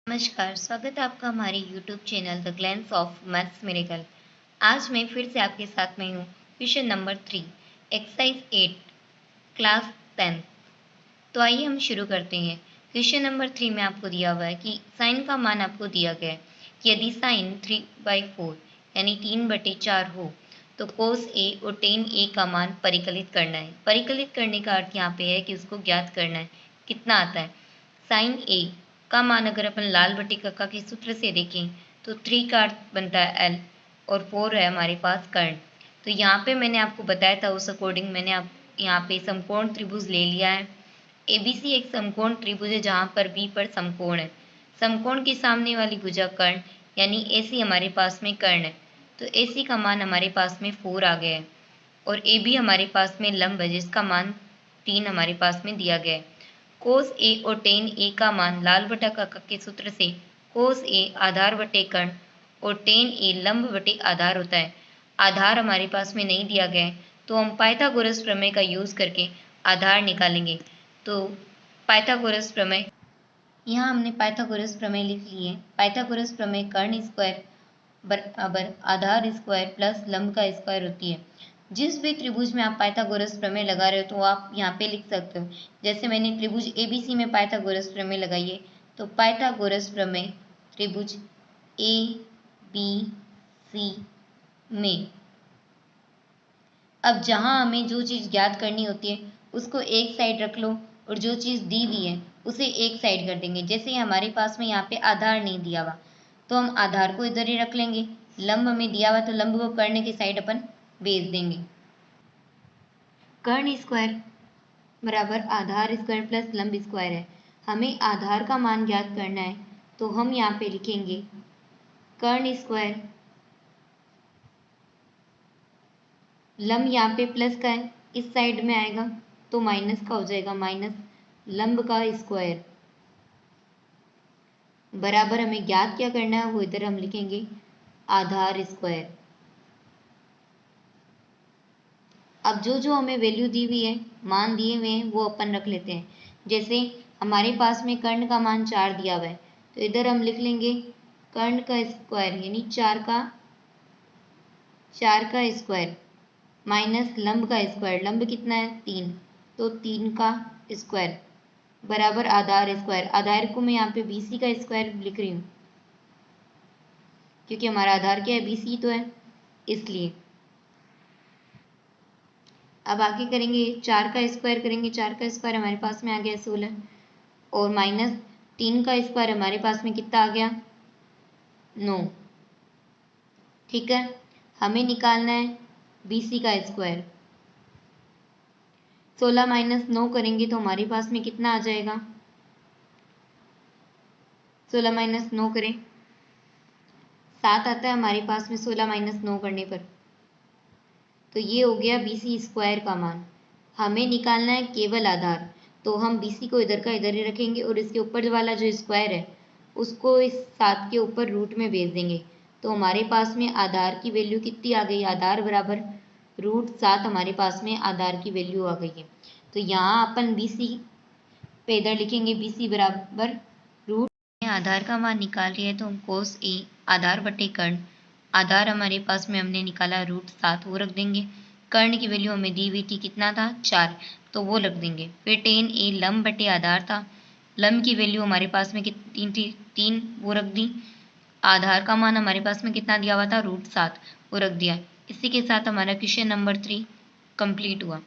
नमस्कार, स्वागत है आपका हमारे YouTube channel the glance of maths miracle. आज मैं फिर से आपके साथ में हूँ। Question number 3, exercise 8, class 10। तो आइए हम शुरू करते हैं। क्वेश्चन नंबर 3 में आपको दिया हुआ है कि साइन का मान आपको दिया गया है कि यदि साइन 3/4 यानी 3/4 हो तो कोस ए और टेन ए का मान परिकलित करना है। परिकलित करने का अर्थ यहाँ पे है कि उसको ज्ञात करना है कितना आता है। साइन ए का मान अगर अपन लाल बटे कक्का के सूत्र से देखें तो 3 का अर्थ बनता है एल और 4 है हमारे पास कर्ण। तो यहाँ पे मैंने आपको बताया था, उस अकॉर्डिंग मैंने आप यहाँ पे समकोण त्रिभुज ले लिया है। एबीसी एक समकोण त्रिभुज है जहाँ पर बी पर समकोण है। समकोण के सामने वाली भुजा कर्ण यानी एसी हमारे पास में कर्ण है। तो एसी का मान हमारे पास में 4 आ गया है और ए बी हमारे पास में लंब है जिसका मान 3 हमारे पास में दिया गया है। कोस ए और टेन ए का मान लाल बटा कक्का के सूत्र से कोस ए आधार बटे कर्ण और टेन ए लंब बटे आधार होता है। आधार हमारे पास में नहीं दिया गया है तो हम पाइथागोरस प्रमेय का यूज करके आधार निकालेंगे। तो पाइथागोरस प्रमेय, यहाँ हमने पाइथागोरस प्रमेय लिख लिए। पाइथागोरस प्रमेय कर्ण स्क्वायर बराबर आधार स्क्वायर प्लस लंब का स्क्वायर होती है। जिस भी त्रिभुज में आप पाइथागोरस प्रमेय लगा रहे हो तो आप यहाँ पे लिख सकते हो। जैसे मैंने त्रिभुज एबीसी में पाइथागोरस प्रमेय लगाई है तो पाइथागोरस प्रमेय त्रिभुज ए बी सी में, अब जहाँ हमें जो चीज़ ज्ञात करनी होती है उसको एक साइड रख लो और जो चीज़ दी हुई है उसे एक साइड कर देंगे। जैसे हमारे पास में यहाँ पे आधार नहीं दिया हुआ तो हम आधार को इधर ही रख लेंगे। लंब हमें दिया हुआ तो लंब को कर्ण की साइड अपन भेज देंगे। कर्ण स्क्वायर बराबर आधार स्क्वायर प्लस लंब स्क्वायर है। हमें आधार का मान ज्ञात करना है तो हम यहाँ पे लिखेंगे कर्ण स्क्वायर, लंब यहाँ पे प्लस का है इस साइड में आएगा तो माइनस का हो जाएगा, माइनस लंब का स्क्वायर बराबर हमें ज्ञात क्या करना है वो इधर हम लिखेंगे आधार स्क्वायर। अब जो जो हमें वैल्यू दी हुई है, मान दिए हुए हैं वो अपन रख लेते हैं। जैसे हमारे पास में कर्ण का मान 4 दिया हुआ है तो इधर हम लिख लेंगे कर्ण का स्क्वायर यानी 4 का स्क्वायर माइनस लंब का स्क्वायर, लंब कितना है 3 तो 3 का स्क्वायर बराबर आधार स्क्वायर। आधार को मैं यहाँ पे बीसी का स्क्वायर लिख रही हूँ क्योंकि हमारा आधार क्या है बीसी तो है इसलिए। अब आगे करेंगे 4 का स्क्वायर करेंगे, 4 का स्क्वायर हमारे पास में आ गया 16 और माइनस 3 का स्क्वायर हमारे पास में कितना आ गया 9। ठीक है, हमें निकालना है बीसी का स्क्वायर। 16 माइनस 9 करेंगे तो हमारे पास में कितना आ जाएगा, 16 माइनस 9 करें 7 आता है हमारे पास में 16 माइनस 9 करने पर। तो ये हो गया बीसी स्क्वायर का मान। हमें निकालना है केवल आधार तो हम बीसी को इधर का इधर ही रखेंगे और इसके ऊपर वाला जो स्क्वायर है उसको इस 7 के ऊपर रूट में भेज देंगे। तो हमारे पास में आधार की वैल्यू कितनी आ गई, आधार बराबर √7 हमारे पास में आधार की वैल्यू आ गई है। तो यहाँ अपन बीसी पे इधर लिखेंगे बीसी बराबर रूट, आधार का मान निकाल रही है तो हम कोस ए आधार बटे कर्ण, आधार हमारे पास में हमने निकाला √7 वो रख देंगे। कर्ण की वैल्यू हमें दी हुई थी कितना था 4 तो वो रख देंगे। फिर टेन ए लंब बटे आधार था, लंब की वैल्यू हमारे पास में कितनी थी 3 वो रख दी। आधार का मान हमारे पास में कितना दिया हुआ था √7 वो रख दिया। इसी के साथ हमारा क्वेश्चन नंबर 3 कंप्लीट हुआ।